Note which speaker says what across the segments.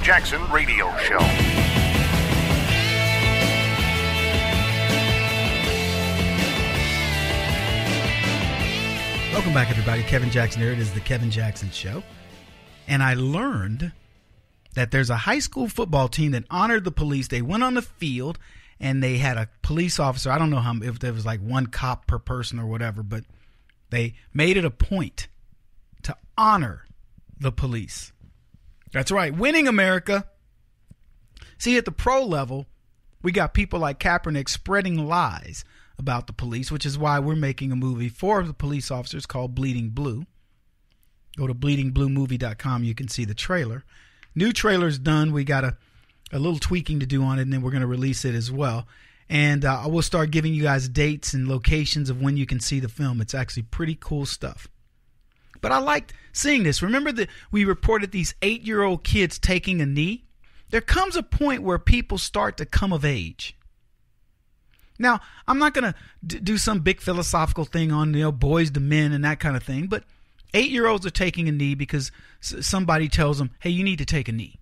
Speaker 1: Jackson Radio Show.
Speaker 2: Welcome back, everybody. Kevin Jackson here. It is the Kevin Jackson Show. And I learned that there's a high school football team that honored the police. They went on the field and they had a police officer. I don't know if there was like one cop per person or whatever, but they made it a point to honor the police. That's right. Winning America. See, at the pro level, we got people like Kaepernick spreading lies about the police, which is why we're making a movie for the police officers called Bleeding Blue. Go to bleedingbluemovie.com. You can see the trailer. New trailer's done. We got a little tweaking to do on it, and then we're going to release it as well. And I will start giving you guys dates and locations of when you can see the film. It's actually pretty cool stuff. But I liked seeing this. Remember that we reported these 8-year-old kids taking a knee? There comes a point where people start to come of age. Now, I'm not going to do some big philosophical thing on, boys to men and that kind of thing, but 8-year-olds are taking a knee because somebody tells them, hey, you need to take a knee.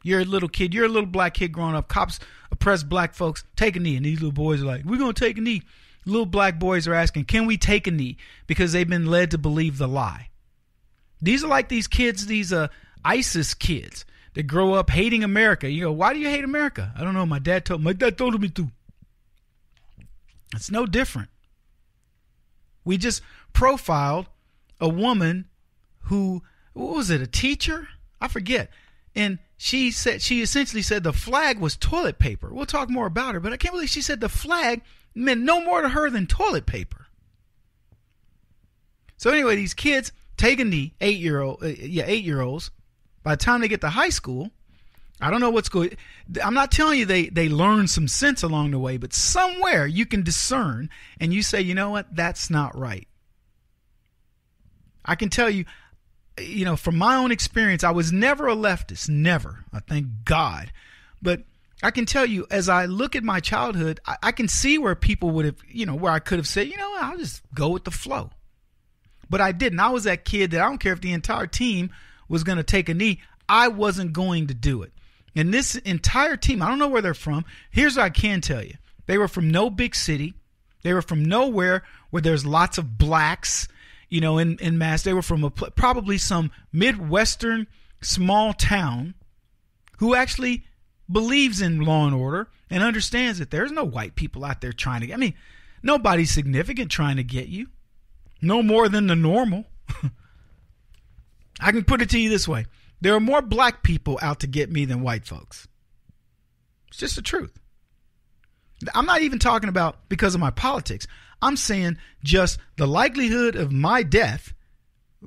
Speaker 2: You're a little kid. You're a little black kid growing up. Cops oppress black folks. Take a knee. And these little boys are like, we're going to take a knee. Little black boys are asking, can we take a knee? Because they've been led to believe the lie. These are like these kids, these ISIS kids that grow up hating America. You go, why do you hate America? I don't know. My dad told me to. It's no different. We just profiled a woman who, what was it, a teacher? I forget. And she essentially said the flag was toilet paper. We'll talk more about her, but I can't believe she said the flag meant no more to her than toilet paper. So anyway, these kids take a knee, 8-year-olds. By the time they get to high school, I don't know what's going. I'm not telling you they learn some sense along the way, but somewhere you can discern and you say, you know what, that's not right. I can tell you, from my own experience, I was never a leftist, never. I thank God. But I can tell you, as I look at my childhood, I can see where people would have, where I could have said, I'll just go with the flow. But I didn't. I was that kid that I don't care if the entire team was going to take a knee. I wasn't going to do it. And this entire team, I don't know where they're from. Here's what I can tell you. They were from no big city. They were from nowhere where there's lots of blacks, in mass. They were from probably some Midwestern small town who actually believes in law and order and understands that there's no white people out there trying to, nobody's significant trying to get you. No more than the normal. I can put it to you this way. There are more black people out to get me than white folks. It's just the truth. I'm not even talking about because of my politics. I'm saying just the likelihood of my death.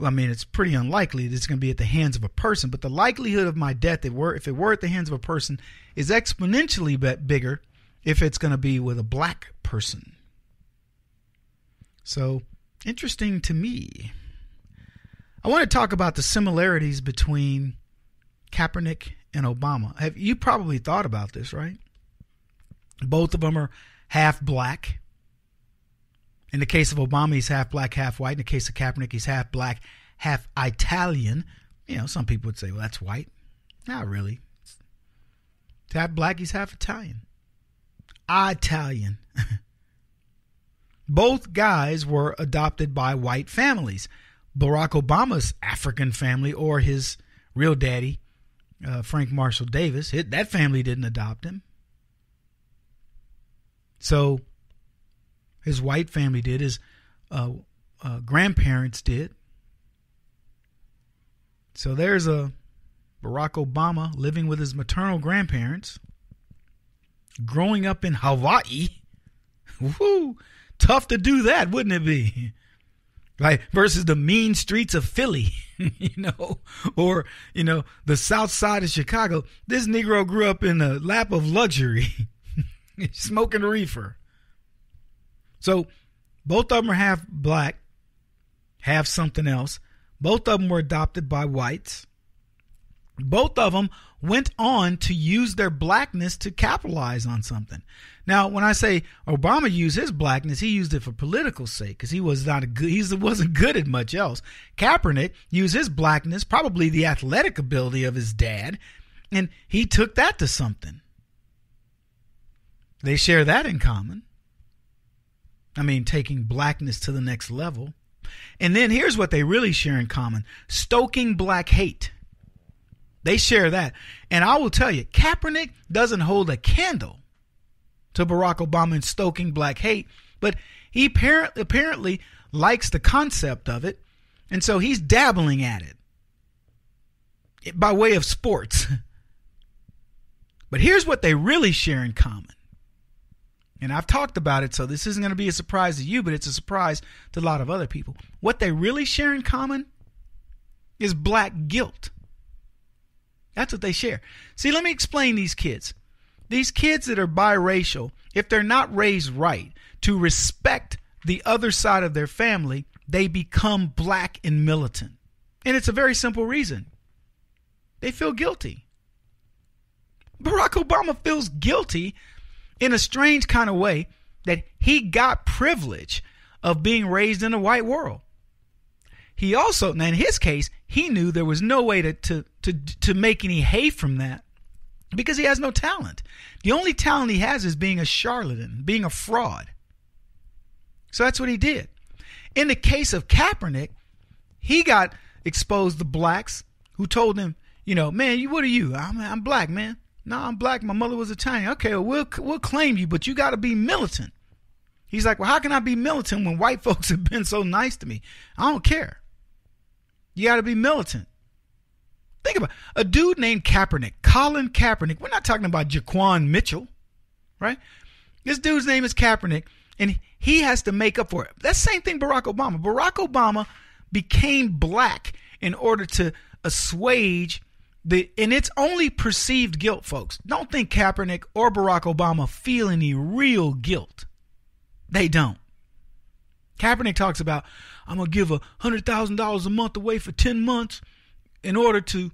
Speaker 2: It's pretty unlikely that it's going to be at the hands of a person, but the likelihood of my death, if it were at the hands of a person, is exponentially bigger if it's going to be with a black person. So, interesting to me. I want to talk about the similarities between Kaepernick and Obama. You probably thought about this, right? Both of them are half black. In the case of Obama, he's half black, half white. In the case of Kaepernick, he's half black, half Italian. Some people would say, well, that's white. Not really. He's half black, he's half Italian. Italian. Both guys were adopted by white families. Barack Obama's African family, or his real daddy, Frank Marshall Davis, that family didn't adopt him. So his white family did, his grandparents did. So there's a Barack Obama living with his maternal grandparents, growing up in Hawaii. Woo! Tough to do that, wouldn't it be? Like versus the mean streets of Philly, or, the south side of Chicago. This Negro grew up in a lap of luxury, smoking reefer. So both of them are half black, half something else. Both of them were adopted by whites. Both of them went on to use their blackness to capitalize on something. Now, when I say Obama used his blackness, he used it for political sake because he wasn't good at much else. Kaepernick used his blackness, probably the athletic ability of his dad, And he took that to something. They share that in common. I mean, taking blackness to the next level. And then here's what they really share in common: stoking black hate. They share that. And I will tell you, Kaepernick doesn't hold a candle to Barack Obama in stoking black hate, but he apparently likes the concept of it, and so he's dabbling at it by way of sports. But here's what they really share in common. And I've talked about it, so this isn't going to be a surprise to you, but it's a surprise to a lot of other people. What they really share in common is black guilt. That's what they share. See, let me explain these kids. These kids that are biracial, if they're not raised right to respect the other side of their family, they become black and militant. And it's a very simple reason. They feel guilty. Barack Obama feels guilty in a strange kind of way that he got privilege of being raised in a white world. He also, now in his case, he knew there was no way to make any hay from that because he has no talent. The only talent he has is being a charlatan, being a fraud. So that's what he did. In the case of Kaepernick, he got exposed to blacks who told him, man, what are you? I'm black, man. No, I'm black. My mother was Italian. Okay, well, we'll claim you, but you got to be militant. He's like, well, how can I be militant when white folks have been so nice to me? I don't care. You got to be militant. Think about it. A dude named Kaepernick, Colin Kaepernick. We're not talking about Jaquan Mitchell, right? This dude's name is Kaepernick, and he has to make up for it. That's the same thing Barack Obama. Barack Obama became black in order to assuage and it's only perceived guilt, folks. Don't think Kaepernick or Barack Obama feel any real guilt. They don't. Kaepernick talks about, I'm going to give $100,000 a month away for 10 months in order to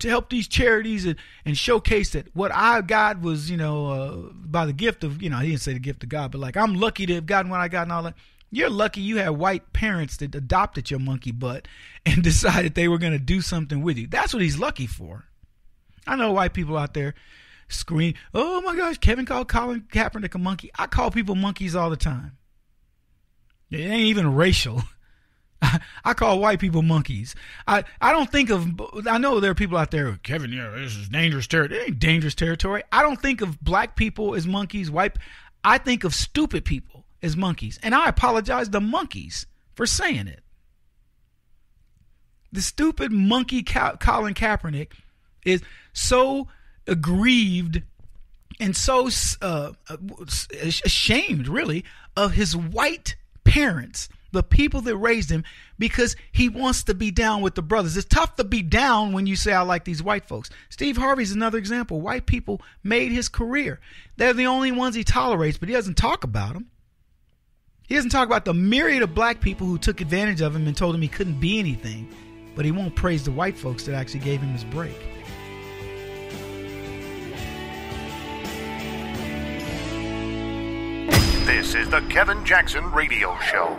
Speaker 2: help these charities and showcase that what I got was, by the gift of, he didn't say the gift of God, but like, I'm lucky to have gotten what I got and all that. You're lucky you had white parents that adopted your monkey butt and decided they were going to do something with you. That's what he's lucky for. I know white people out there scream, oh my gosh, Kevin called Colin Kaepernick a monkey. I call people monkeys all the time. It ain't even racial. I call white people monkeys. I know there are people out there, Kevin, this is dangerous territory. It ain't dangerous territory. I don't think of black people as monkeys. I think of stupid people as monkeys. And I apologize to monkeys for saying it. The stupid monkey Colin Kaepernick is so aggrieved and so ashamed, really, of his white parents, the people that raised him, because he wants to be down with the brothers. It's tough to be down when you say, I like these white folks. Steve Harvey's another example. White people made his career. They're the only ones he tolerates, but he doesn't talk about them. He doesn't talk about the myriad of black people who took advantage of him and told him he couldn't be anything, but he won't praise the white folks that actually gave him his break.
Speaker 1: This is the Kevin Jackson Radio Show.